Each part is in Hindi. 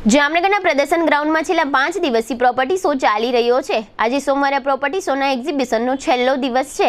જામનગરના પ્રદર્શન ગ્રાઉન્ડમાં છેલ્લા 5 દિવસથી પ્રોપર્ટી શો ચાલી રહ્યો છે। આજે સોમવારે પ્રોપર્ટી શોના એક્ઝિબિશનનો છેલ્લો દિવસ છે।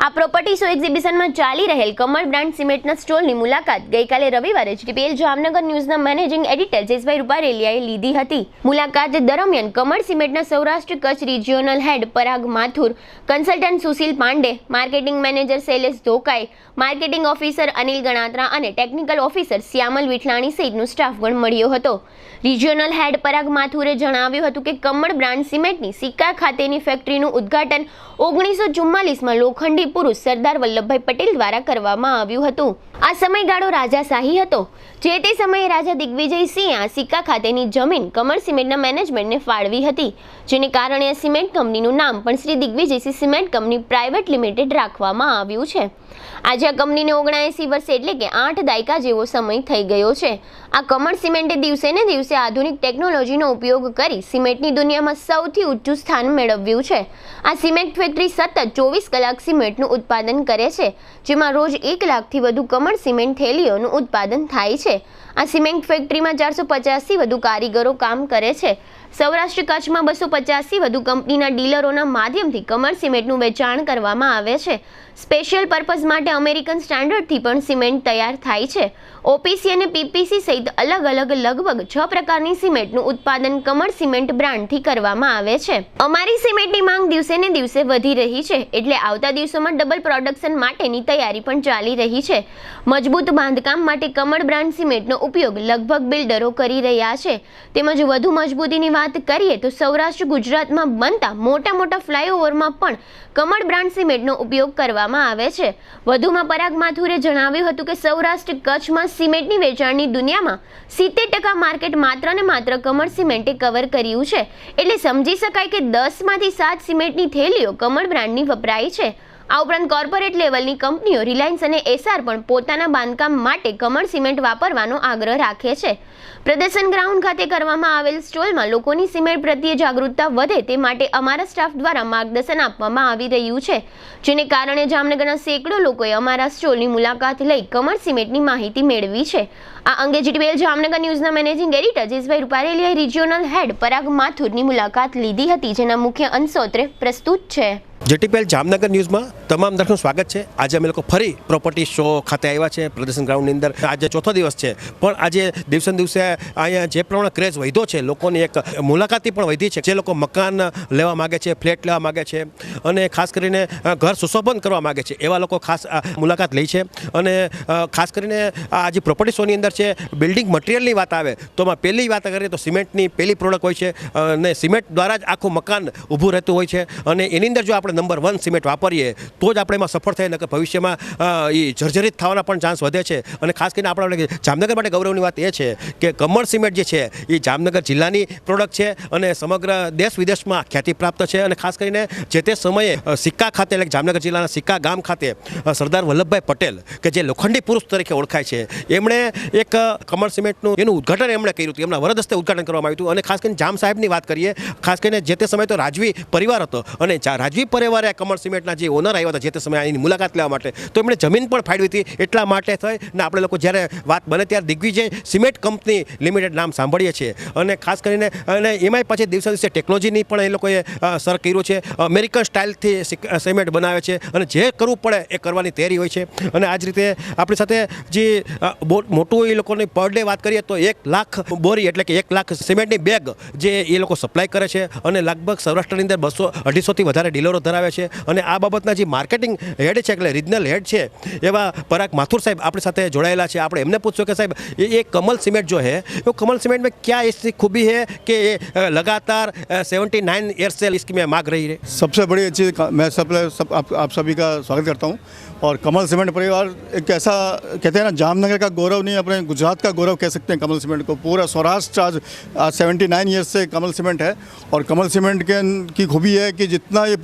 આ પ્રોપર્ટી શો એક્ઝિબિશનમાં ચાલી રહેલ કમળ બ્રાન્ડ સિમેન્ટના સ્ટોલની મુલાકાત ગઈકાલે રવિવારે જીટીપીએલ જામનગર ન્યૂઝના મેનેજિંગ એડિટર જયેશભાઈ રૂપારેલિયાએ લીધી હતી। મુલાકાત દરમિયાન કમળ સિમેન્ટના Saurashtra Kutch regional head Parag Mathur, consultant Sushil Pandey, marketing manager Shailesh Dhokai, marketing officer Anil Ganatra અને ટેકનિકલ ઓફિસર શ્યામલ વિઠલાણી સહિતનો સ્ટાફગણ મળ્યો હતો। રિજિયોનલ હેડ પરાગ માથુરે જણાવ્યું હતું કે કમળ બ્રાન્ડ સિમેન્ટની સિક્કા ખાતેની ફેક્ટરીનું ઉદ્ઘાટન 1944માં લોખંડી પુરુષ સરદાર વલ્લભભાઈ પટેલ દ્વારા કરવામાં આવ્યું હતું। આ સમયગાળો રાજાશાહી હતો। જે તે સમયે રાજા દિગ્વિજયસિંહે આ સિક્કા ખાતેની જમીન કમળ સિમેન્ટના મેનેજમેન્ટને ફાળવી હતી, જેને કારણે આ સિમેન્ટ કંપનીનું નામ પણ Shri Digvijaysinh cement company private limited રાખવામાં આવ્યું છે। આજે આ કંપનીને 79 વર્ષ એટલે કે 8 દાયકા જેવો સમય થઈ ગયો છે। આ કમળ સિમેન્ટે દિવસે ને દિવસે આધુનિક ટેકનોલોજીનો ઉપયોગ કરી સિમેન્ટની દુનિયામાં સૌથી ઊંચું સ્થાન મેળવ્યું છે। આ સિમેન્ટ ફેક્ટરી સતત 24 કલાક સિમેન્ટનું ઉત્પાદન કરે છે, જેમાં રોજ 1 લાખથી વધુ કમળ સિમેન્ટ થેલીઓનું ઉત્પાદન થાય છે। આ સિમેન્ટ ફેક્ટરીમાં 450થી વધુ કારીગરો કામ કરે છે। સૌરાષ્ટ્ર કચ્છમાં 250થી વધુ કંપનીના ડીલરોના માધ્યમથી કમળ સિમેન્ટનું વેચાણ કરવામાં આવે છે। સ્પેશિયલ પર્પઝ માટે અમેરિકન સ્ટાન્ડર્ડથી પણ સિમેન્ટ તૈયાર થાય છે। ઓપીસી અને પીપીસી સહિત અલગ અલગ લગભગ 6 પ્રકારની સિમેન્ટનું ઉત્પાદન કમળ સિમેન્ટ બ્રાન્ડથી કરવામાં આવે છે। અમારી સિમેન્ટની માંગ દિવસે ને દિવસે વધી રહી છે, એટલે આવતા દિવસોમાં ડબલ પ્રોડક્શન માટેની તૈયારી પણ ચાલી રહી છે। મજબૂત બાંધકામ માટે કમળ બ્રાન્ડ સિમેન્ટનો ઉપયોગ લગભગ બિલ્ડરો કરી રહ્યા છે। તેમજ વધુ મજબૂતીની વાત કરીએ તો સૌરાષ્ટ્ર ગુજરાતમાં બનતા મોટા ફ્લાયઓવરમાં પણ કમળ બ્રાન્ડ સિમેન્ટનો ઉપયોગ કરવામાં આવે છે। વધુમાં પરાગ માથુરે જણાવ્યું હતું કે સૌરાષ્ટ્ર કચ્છમાં સિમેન્ટની વેચાણની દુનિયામાં 70% માર્કેટ માત્ર ને માત્ર કમળ સિમેન્ટે કવર કર્યું છે, એટલે સમજી શકાય કે 10માંથી 7 સિમેન્ટની થેલીઓ કમળ બ્રાન્ડની વપરાય છે। આ ઉપરાંત કોર્પોરેટ લેવલની કંપનીઓ રિલાયન્સ અને એસઆર પણ પોતાના બાંધકામ માટે કમળ સિમેન્ટ વાપરવાનો આગ્રહ રાખે છે। પ્રદર્શન ગ્રાઉન્ડ ખાતે કરવામાં આવેલ સ્ટોલમાં લોકોની સિમેન્ટ પ્રત્યે જાગૃતતા વધે તે માટે અમારા સ્ટાફ દ્વારા માર્ગદર્શન આપવામાં આવી રહ્યું છે, જેને કારણે જામનગરના સેંકડો લોકોએ અમારા સ્ટોલની મુલાકાત લઈ કમળ સિમેન્ટની માહિતી મેળવી છે। આ અંગે જીટીપીએલ જામનગર ન્યૂઝના મેનેજિંગ એડિટર જયેશભાઈ રૂપારેલિયાએ રિજિયોનલ હેડ પરાગ માથુરની મુલાકાત લીધી હતી, જેના મુખ્ય અંશોત્રે પ્રસ્તુત છે। જીટીપીએલ જામનગર ન્યૂઝમાં તમામ દર્શકોનું સ્વાગત છે। આજે અમે લોકો ફરી પ્રોપર્ટી શો ખાતે આવ્યા છે પ્રદર્શન ગ્રાઉન્ડની અંદર। આજે ચોથો દિવસ છે, પણ આજે દિવસે દિવસે અહીંયા જે પ્રમાણે ક્રેઝ વધ્યો છે, લોકોની એક મુલાકાતી પણ વધી છે। જે લોકો મકાન લેવા માગે છે, ફ્લેટ લેવા માગે છે અને ખાસ કરીને ઘર સુશોભન કરવા માગે છે, એવા લોકો ખાસ મુલાકાત લે છે। અને ખાસ કરીને આજે પ્રોપર્ટી શોની અંદર છે બિલ્ડિંગ મટીરિયલની વાત આવે તો એમાં પહેલી વાત કરીએ તો સિમેન્ટની પહેલી પ્રોડક્ટ હોય છે અને સિમેન્ટ દ્વારા જ આખું મકાન ઊભું રહેતું હોય છે। અને એની અંદર જો આપણે નંબર 1 સિમેન્ટ વાપરીએ તો જ આપણે એમાં સફળ થાય, નકર ભવિષ્યમાં એ જર્જરિત થવાના પણ ચાન્સ વધે છે। અને ખાસ કરીને આપણે જામનગર માટે ગૌરવની વાત એ છે કે કમળ સિમેન્ટ જે છે એ જામનગર જિલ્લાની પ્રોડક્ટ છે અને સમગ્ર દેશ વિદેશમાં ખ્યાતિ પ્રાપ્ત છે। અને ખાસ કરીને જે તે સમયે સિક્કા ખાતે એટલે જામનગર જિલ્લાના સિક્કા ગામ ખાતે સરદાર વલ્લભભાઈ પટેલ કે જે લોખંડી પુરુષ તરીકે ઓળખાય છે, એમણે એક કમળ સિમેન્ટનું એનું ઉદ્ઘાટન એમણે કર્યું હતું, એમના વરદ હસ્તે ઉદ્ઘાટન કરવામાં આવ્યું હતું। અને ખાસ કરીને જામ સાહેબની વાત કરીએ, ખાસ કરીને જે તે સમયે તો રાજવી પરિવાર હતો અને રાજવી પરિવારે કમળ સિમેન્ટના જે ઓનર આવ્યા હતા જે તે સમયે એની મુલાકાત લેવા માટે, તો એમણે જમીન પણ ફાળવી હતી। એટલા માટે થઈ ને આપણે લોકો જ્યારે વાત બને ત્યારે દિગ્વિજય સિમેન્ટ કંપની લિમિટેડ નામ સાંભળીએ છીએ। અને ખાસ કરીને અને એમાંય પછી દિવસે દિવસે ટેકનોલોજીની પણ એ લોકોએ સર કર્યું છે, અમેરિકન સ્ટાઇલથી સિમેન્ટ બનાવે છે અને જે કરવું પડે એ કરવાની તૈયારી હોય છે। અને આ જ રીતે આપણી સાથે જે મોટું એ લોકોની પર ડે વાત કરીએ તો 1 લાખ બોરી એટલે કે 1 લાખ સિમેન્ટની બેગ જે એ લોકો સપ્લાય કરે છે અને લગભગ સૌરાષ્ટ્રની અંદર 200-250થી વધારે ડીલરો ધરાવે છે। અને આ બાબતના જે માર્કેટિંગ હેડ છે એટલે રિજનલ હેડ છે એવા પરાગ માથુર સાહેબ આપણી સાથે જોડાયેલા છે। આપણે એમને પૂછ્યું કે સાહેબ ये कमल सीमेंट जो है वो कमल सीमेंट में क्या ऐसी खूबी है कि ये लगातार 79 ईयर से इसकी में मांग रही है? सबसे बड़ी चीज़ मैं आप सभी का स्वागत करता हूँ। और कमल सीमेंट परिवार एक ऐसा कहते हैं ना, जामनगर का गौरव नहीं, अपने गुजरात का गौरव कह सकते हैं कमल सीमेंट को। पूरा सौराष्ट्र आज 79 ईयर्स से कमल सीमेंट है। और कमल सीमेंट की खूबी है कि जितना ये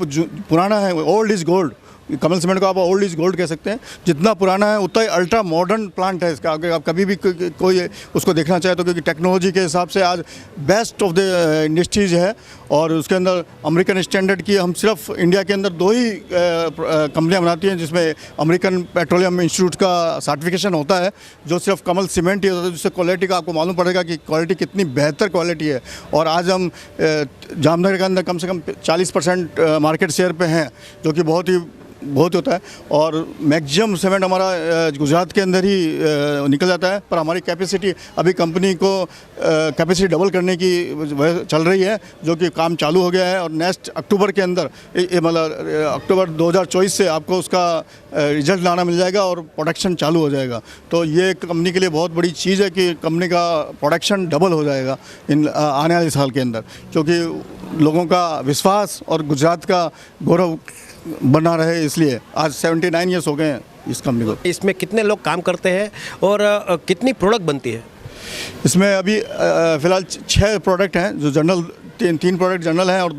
पुराना है, old is gold, Kamal cement को आप ओल्ड इज गोल्ड कह सकते हैं। जितना पुराना है उतना ही अल्ट्रा मॉडर्न प्लांट है इसका। अगर आप कभी भी कोई उसको देखना चाहे तो, क्योंकि टेक्नोलॉजी के हिसाब से आज बेस्ट ऑफ द इंडस्ट्रीज है। और उसके अंदर अमेरिकन स्टैंडर्ड की हम सिर्फ इंडिया के अंदर 2 ही कंपनियां बनाती हैं जिसमें अमेरिकन पेट्रोलियम इंस्टीट्यूट का सर्टिफिकेशन होता है, जो सिर्फ कमल सीमेंट ही होता है, जिससे क्वालिटी का आपको मालूम पड़ेगा कि क्वालिटी कितनी बेहतर क्वालिटी है। और आज हम जामनगर के अंदर कम से कम 40% मार्केट शेयर पे हैं, जो कि बहुत होता है। और मैक्सिमम सीमेंट हमारा गुजरात के अंदर ही निकल जाता है। पर हमारी कैपेसिटी अभी कंपनी को कैपेसिटी डबल करने की चल रही है, जो कि काम चालू हो गया है। और नेक्स्ट अक्टूबर के अंदर मतलब अक्टूबर 2024 से आपको उसका रिजल्ट लाना मिल जाएगा और प्रोडक्शन चालू हो जाएगा। तो ये कंपनी के लिए बहुत बड़ी चीज़ है कि कंपनी का प्रोडक्शन डबल हो जाएगा इन आने वाले साल के अंदर, क्योंकि लोगों का विश्वास और गुजरात का गौरव बना रहे, इसलिए आज 79 ईयर्स हो गए हैं इस कंपनी को। इसमें कितने लोग काम करते हैं और कितनी प्रोडक्ट बनती है? इसमें अभी फ़िलहाल 6 प्रोडक्ट हैं, जो जनरल 3 प्रोडक्ट जनरल हैं और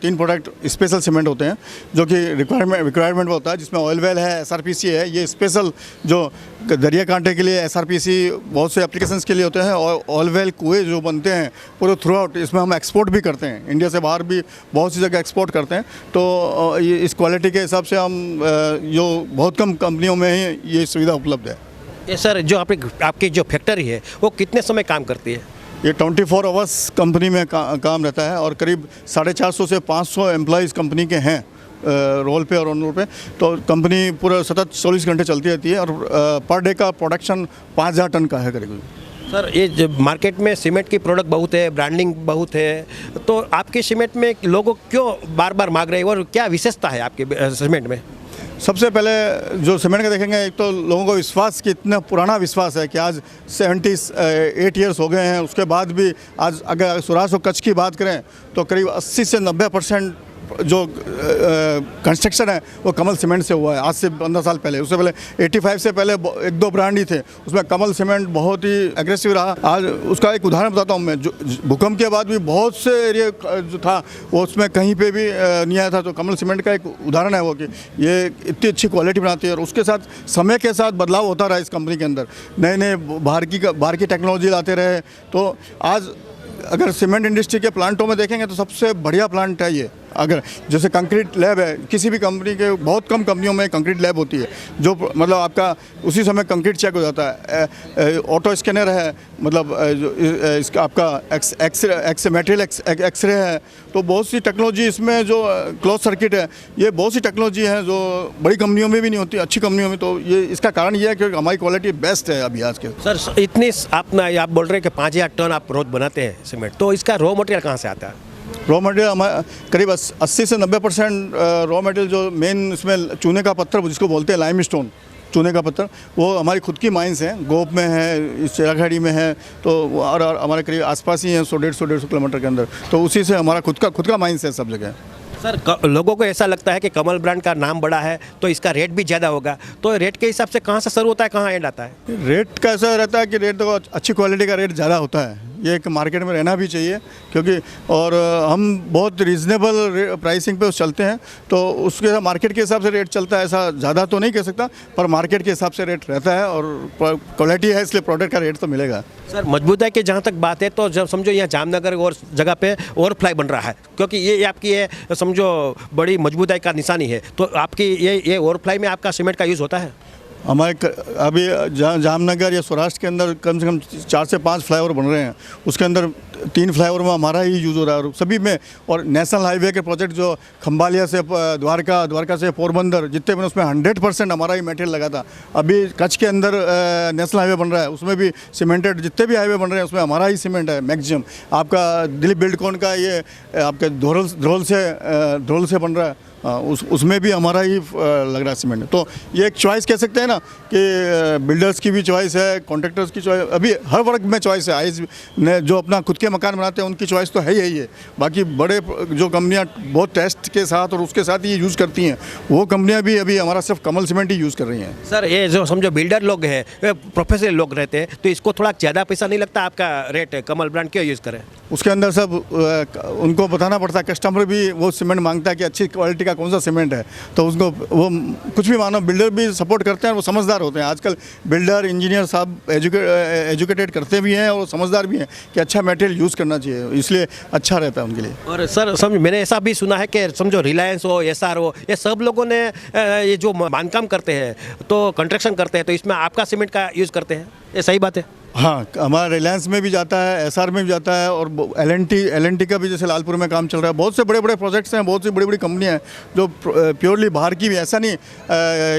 3 प्रोडक्ट स्पेशल सीमेंट होते हैं, जो कि रिक्वायरमेंट में होता है, जिसमें ऑयल वेल है, SRPC है। ये स्पेशल जो दरिया कांटे के लिए SRPC बहुत से एप्लीकेशंस के लिए होते हैं। और ऑयल वेल कुएँ जो बनते हैं पूरे थ्रू आउट, इसमें हम एक्सपोर्ट भी करते हैं, इंडिया से बाहर भी बहुत सी जगह एक्सपोर्ट करते हैं। तो ये इस क्वालिटी के हिसाब से हम जो बहुत कम कंपनियों में ही ये सुविधा उपलब्ध है। ये सर जो आपकी जो फैक्ट्री है वो कितने समय काम करती है? ये 24 आवर्स कंपनी में काम रहता है और करीब 450 से 500 एम्प्लॉइज़ कंपनी के हैं रोल पे और ऑन रोल पे। तो कंपनी पूरा सतत 24 घंटे चलती रहती है और पर डे का प्रोडक्शन 5000 टन का है करीब। सर ये जब मार्केट में सीमेंट की प्रोडक्ट बहुत है, ब्रांडिंग बहुत है, तो आपके सीमेंट में लोगों क्यों बार बार मांग रहे हैं और क्या विशेषता है आपके सीमेंट में? सबसे पहले जो सीमेंट का देखेंगे, एक तो लोगों को विश्वास, कि इतना पुराना विश्वास है कि आज 78 ईयर्स हो गए हैं, उसके बाद भी आज अगर सौराष्ट्र और कच्छ की बात करें तो करीब 80 से 90% जो कंस्ट्रक्शन है वो कमल सीमेंट से हुआ है। आज से 15 साल पहले, उससे पहले 85 से पहले 1-2 ब्रांड ही थे, उसमें कमल सीमेंट बहुत ही एग्रेसिव रहा। आज उसका एक उदाहरण बताता हूँ मैं, जो भूकंप के बाद भी बहुत से एरिया जो था वो उसमें कहीं पे भी नहीं आया था। तो कमल सीमेंट का एक उदाहरण है वो, कि ये इतनी अच्छी क्वालिटी बनाती है। और उसके साथ समय के साथ बदलाव होता रहा इस कंपनी के अंदर, नए बाहर की टेक्नोलॉजी लाते रहे। तो आज अगर सीमेंट इंडस्ट्री के प्लांटों में देखेंगे तो सबसे बढ़िया प्लांट है ये। अगर जैसे कंक्रीट लैब है, किसी भी कंपनी के, बहुत कम कंपनियों में कंक्रीट लैब होती है, जो मतलब आपका उसी समय कंक्रीट चेक हो जाता है। ऑटो स्कैनर है, मतलब इसका आपका मटेरियल एक्सरे है। तो बहुत सी टेक्नोलॉजी इसमें, जो क्लोज सर्किट है, ये बहुत सी टेक्नोलॉजी है जो बड़ी कंपनियों में भी नहीं होती, अच्छी कंपनियों में। तो ये इसका कारण ये है कि हमारी क्वालिटी बेस्ट है अभी आज के। सर इतनी आप बोल रहे हैं कि 5000 टन आप रोज बनाते हैं सीमेंट, तो इसका रॉ मटेरियल कहाँ से आता है? रॉ मटेरियल हमारा करीब 80 से 90% रॉ मटेरियल जो मेन इसमें चूने का पत्थर, जिसको बोलते हैं लाइमस्टोन, चूने का पत्थर, वो हमारी खुद की माइंस हैं। गोप में है, इस चेराखाड़ी में है, तो और हमारे करीब आसपास ही हैं 100-150 किलोमीटर के अंदर। तो उसी से हमारा खुद का माइंस है सब जगह। सर लोगों को ऐसा लगता है कि कमल ब्रांड का नाम बड़ा है तो इसका रेट भी ज़्यादा होगा, तो रेट के हिसाब से कहाँ से शुरू होता है, कहाँ एंड आता है? रेट का ऐसा रहता है कि रेट तो अच्छी क्वालिटी का रेट ज़्यादा होता है। ये एक मार्केट में रहना भी चाहिए, क्योंकि और हम बहुत रीज़नेबल प्राइसिंग पे चलते हैं। तो उसके मार्केट के हिसाब से रेट चलता है, ऐसा ज़्यादा तो नहीं कह सकता, पर मार्केट के हिसाब से रेट रहता है। और क्वालिटी है इसलिए प्रोडक्ट का रेट तो मिलेगा। सर मजबूत है कि जहाँ तक बात है, तो जब समझो यहाँ जामनगर और जगह पे ओवरफ्लाई बन रहा है, क्योंकि ये आपकी ये समझो बड़ी मजबूताई का निशानी है। तो आपकी ये ओवरफ्लाई में आपका सीमेंट का यूज़ होता है? हमारे अभी जामनगर या सौराष्ट्र के अंदर कम से कम 4 से 5 फ्लाईओवर बन रहे हैं। उसके अंदर 3 फ्लाईओवर में हमारा ही यूज़ हो रहा है, और सभी में। और नेशनल हाईवे के प्रोजेक्ट जो खंबालिया से द्वारका से पोरबंदर जितने बने, उसमें 100% हमारा ही मटेरियल लगा था। अभी कच्छ के अंदर नेशनल हाईवे बन रहा है, उसमें भी सीमेंटेड, जितने भी हाईवे बन रहे हैं उसमें हमारा ही सीमेंट है मैक्सिमम। आपका दिलीप बिल्डकॉन का ये आपके धरोल से बन रहा है, उसमें भी हमारा ही लग रहा है सीमेंट। तो ये एक चॉइस कह सकते हैं ना, कि बिल्डर्स की भी चॉइस है, कॉन्ट्रैक्टर्स की चॉइस, अभी हर वर्ग में चॉइस है। आइज ने जो अपना खुद के मकान बनाते हैं उनकी चॉइस तो है ही है। बाकी बड़े जो कंपनियां बहुत टेस्ट के साथ और उसके साथ ये यूज़ करती हैं, वो कंपनियां भी अभी हमारा सिर्फ कमल सीमेंट ही यूज़ कर रही हैं। सर ये जो समझो बिल्डर लोग हैं, प्रोफेशनल लोग रहते हैं, तो इसको थोड़ा ज़्यादा पैसा नहीं लगता आपका रेट है, कमल ब्रांड क्यों यूज़ करें? उसके अंदर सब उनको बताना पड़ता है, कस्टमर भी वो सीमेंट मांगता है कि अच्छी क्वालिटी का कौन सा सीमेंट है, तो उसको वो कुछ भी मानो बिल्डर भी सपोर्ट करते हैं, वो समझदार होते हैं। आजकल बिल्डर इंजीनियर साहब एजुकेटेड करते भी हैं और समझदार भी हैं कि अच्छा मटेरियल यूज़ करना चाहिए, इसलिए अच्छा रहता है उनके लिए। और सर समझ मैंने ऐसा भी सुना है कि समझो रिलायंस हो, एसआर हो, ये सब लोगों ने ये जो बांधकाम करते हैं तो कंस्ट्रक्शन करते हैं, तो इसमें आपका सीमेंट का यूज़ करते हैं, ये सही बात है? हाँ, हमारा रिलायंस में भी जाता है, एसआर में भी जाता है, और एल&टी का भी जैसे लालपुर में काम चल रहा है। बहुत से बड़े बड़े प्रोजेक्ट्स हैं, बहुत सी बड़ी बड़ी कंपनियां हैं जो प्योरली बाहर की भी, ऐसा नहीं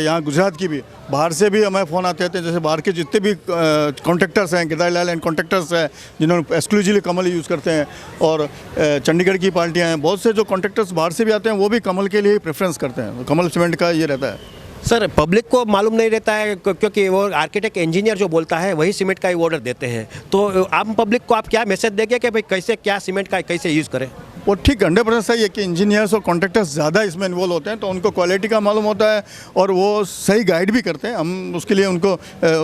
यहाँ गुजरात की भी, बाहर से भी हमें फ़ोन आते हैं। जैसे बाहर के जितने भी कॉन्ट्रैक्टर्स हैं, गिरदारीलाल एंड कॉन्ट्रैक्टर्स हैं जिन्होंने एक्सक्लूसिवली कमल यूज़ करते हैं, और चंडीगढ़ की पार्टियाँ हैं, बहुत से जो कॉन्ट्रैक्टर्स बाहर से भी आते हैं वो भी कमल के लिए ही प्रेफरेंस करते हैं। कमल सीमेंट का ये रहता है। सर पब्लिक को मालूम नहीं रहता है क्योंकि वो आर्किटेक्ट इंजीनियर जो बोलता है वही सीमेंट का ही ऑर्डर देते हैं, तो आम पब्लिक को आप क्या मैसेज देंगे कि भाई कैसे क्या सीमेंट का कैसे यूज़ करें? वो ठीक 100% सही है कि इंजीनियर्स और कॉन्ट्रैक्टर्स ज़्यादा इसमें इन्वॉल्व होते हैं, तो उनको क्वालिटी का मालूम होता है और वो सही गाइड भी करते हैं। हम उसके लिए उनको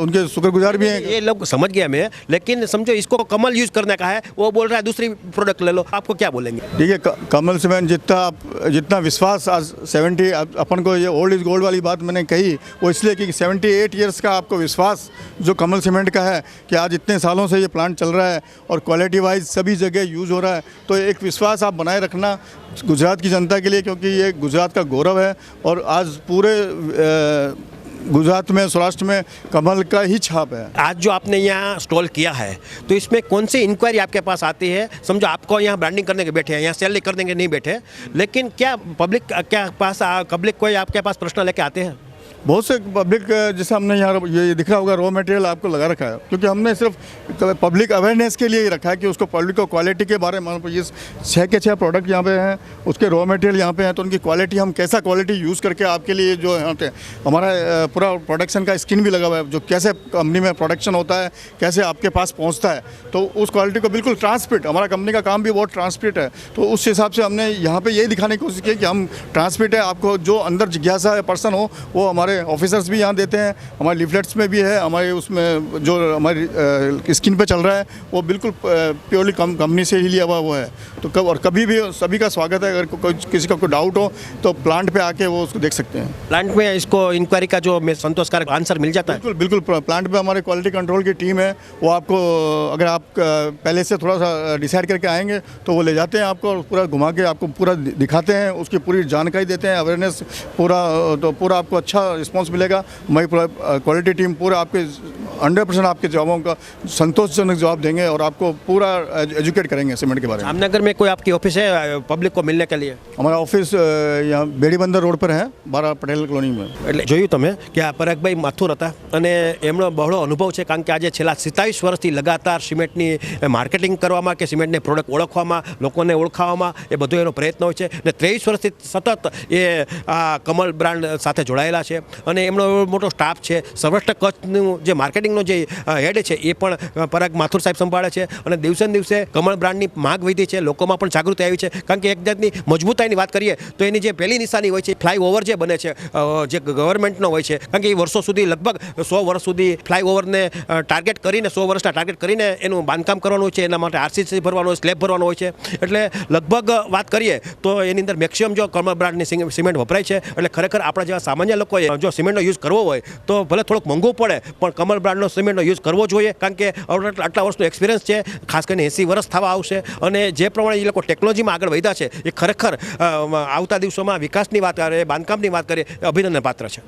उनके शुक्रगुजार भी हैं। ये लोग समझ गया मैं, लेकिन समझो इसको कमल यूज़ करने का है, वो बोल रहा है दूसरी प्रोडक्ट ले लो, आपको क्या बोलेंगे? ठीक है, कमल सीमेंट जितना विश्वास आज 70 अपन को ये ओल्ड इज गोल्ड वाली बात मैंने कही, वो इसलिए कि 78 ईयर्स का आपको विश्वास जो कमल सीमेंट का है कि आज इतने सालों से ये प्लांट चल रहा है और क्वालिटी वाइज सभी जगह यूज़ हो रहा है, तो एक विश्वास आप बनाए रखना गुजरात की जनता के लिए, क्योंकि ये गुजरात का गौरव है और आज पूरे गुजरात में, सौराष्ट्र में कमल का ही छाप है। आज जो आपने यहाँ स्टॉल किया है तो इसमें कौन सी इंक्वायरी आपके पास आती है? समझो आपको यहाँ ब्रांडिंग करने के बैठे हैं, यहाँ सेल करने के नहीं बैठे, लेकिन क्या पब्लिक कोई आपके पास प्रश्न लेके आते हैं? बहुत से पब्लिक, जैसे हमने यहाँ ये दिख रहा होगा रॉ मटेरियल आपको लगा रखा है, क्योंकि हमने सिर्फ पब्लिक अवेयरनेस के लिए ही रखा है कि उसको पब्लिक को क्वालिटी के बारे में, ये 6 के 6 प्रोडक्ट यहाँ पे हैं, उसके रॉ मटेरियल यहाँ पे हैं, तो उनकी क्वालिटी हम कैसा क्वालिटी यूज़ करके आपके लिए जो यहाँ पे हमारा पूरा प्रोडक्शन का स्किन भी लगा हुआ है, जो कैसे कंपनी में प्रोडक्शन होता है, कैसे आपके पास पहुँचता है, तो उस क्वालिटी को बिल्कुल ट्रांसपेरेंट, हमारा कंपनी का काम भी बहुत ट्रांसपेरेंट है, तो उस हिसाब से हमने यहाँ पर यही दिखाने की कोशिश की कि हम ट्रांसपेरेंट है। आपको जो अंदर जिज्ञासा पर्सन हो वो हमारे ऑफिसर्स भी यहाँ देते हैं, हमारे लिफलेट्स में भी है, हमारे उसमें जो हमारी स्किन पे चल रहा है वो बिल्कुल प्योरली कंपनी से ही लिया हुआ वो है। तो कभी भी सभी का स्वागत है, अगर किसी का कोई डाउट हो तो प्लांट पे आके वो उसको देख सकते हैं। प्लांट में इसको इंक्वायरी का जो संतोषकारक आंसर मिल जाता है? बिल्कुल प्लांट पे हमारे क्वालिटी कंट्रोल की टीम है, वो आपको अगर आप पहले से थोड़ा सा डिसाइड करके आएंगे तो वो ले जाते हैं आपको और पूरा घुमा के आपको पूरा दिखाते हैं, उसकी पूरी जानकारी देते हैं, अवेयरनेस पूरा आपको अच्छा रिस्पॉन्स मिलेगा। हमारी क्वालिटी टीम पूरा आपके 100% आपके जवाबों का संतोषजनक जवाब देंगे और आपको पूरा एजुकेट करेंगे सीमेंट के बारे में। जामनगर में कोई आपकी ऑफिस है पब्लिक को मिलने के लिए? हमारा ऑफिस यहाँ બેડીબંદર રોડ પર है, 12 પટેલ કોલોની में। એટલે જોયું તમે કે આ પરાગભાઈ માથુર હતા અને એમનો બહોળો અનુભવ છે, કારણ કે આજે છેલ્લા 27 વર્ષથી લગાતાર સિમેન્ટની માર્કેટિંગ કરવામાં કે સિમેન્ટની પ્રોડક્ટ ઓળખવામાં, લોકોને ઓળખાવવામાં એ બધો એનો પ્રયત્ન હોય છે અને 23 વર્ષથી સતત એ આ કમલ બ્રાન્ડ સાથે જોડાયેલા છે અને એમનો મોટો સ્ટાફ છે। સૌરાષ્ટ્ર કચ્છનું જે માર્કેટિંગનો જે હેડ છે એ પણ પરાગ માથુર સાહેબ સંભાળે છે અને દિવસે ને દિવસે કમલ બ્રાન્ડની માંગ વધી છે, લોકોમાં પણ જાગૃતિ આવી છે, કારણ કે એક જાતની મજબૂતાઈની વાત કરીએ તો એની જે પહેલી નિશાની હોય છે ફ્લાયઓવર જે બને છે, જે ગવર્મેન્ટનો હોય છે, કારણ કે એ વર્ષો સુધી લગભગ 100 વર્ષ સુધી ફ્લાયઓવરને ટાર્ગેટ કરીને 100 વર્ષના ટાર્ગેટ કરીને એનું બાંધકામ કરવાનું હોય છે, એના માટે આરસીસી ભરવાનો હોય, સ્લેબ ભરવાનો હોય છે, એટલે લગભગ વાત કરીએ તો એની અંદર મેક્સિમમ જો કમલ બ્રાન્ડની સિમેન્ટ વપરાય છે। એટલે ખરેખર આપણા જેવા સામાન્ય લોકોએ જો સિમેન્ટનો યુઝ કરવો હોય તો ભલે થોડોક મોંઘું પડે પણ કમલ બ્રાન્ડનો સિમેન્ટનો યુઝ કરવો જોઈએ, કારણ કે આટલા વર્ષનો એક્સપિરિયન્સ છે, ખાસ કરીને 80 વર્ષ થવા આવશે અને જે પ્રમાણે એ લોકો ટેકનોલોજીમાં આગળ વધ્યા છે એ ખરેખર આવતા દિવસોમાં વિકાસની વાત કરે, બાંધકામની વાત કરે, અભિનંદન પાત્ર છે।